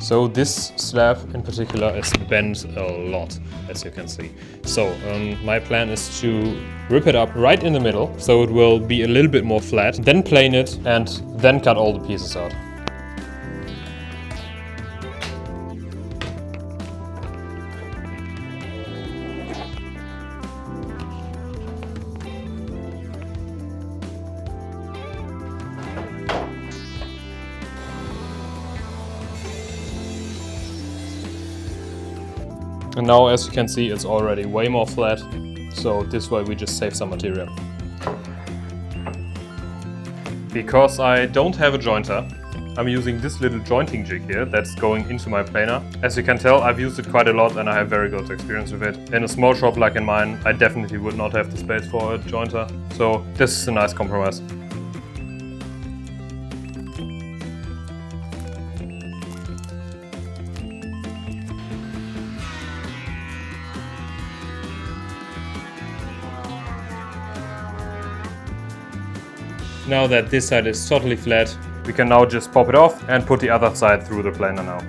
So this slab in particular is bent a lot, as you can see. So my plan is to rip it up right in the middle, so it will be a little bit more flat, then plane it, and then cut all the pieces out. And now, as you can see, it's already way more flat, so this way we just save some material. Because I don't have a jointer, I'm using this little jointing jig here that's going into my planer. As you can tell, I've used it quite a lot and I have very good experience with it. In a small shop like in mine, I definitely would not have the space for a jointer, so this is a nice compromise. Now that this side is totally flat, we can now just pop it off and put the other side through the planer now.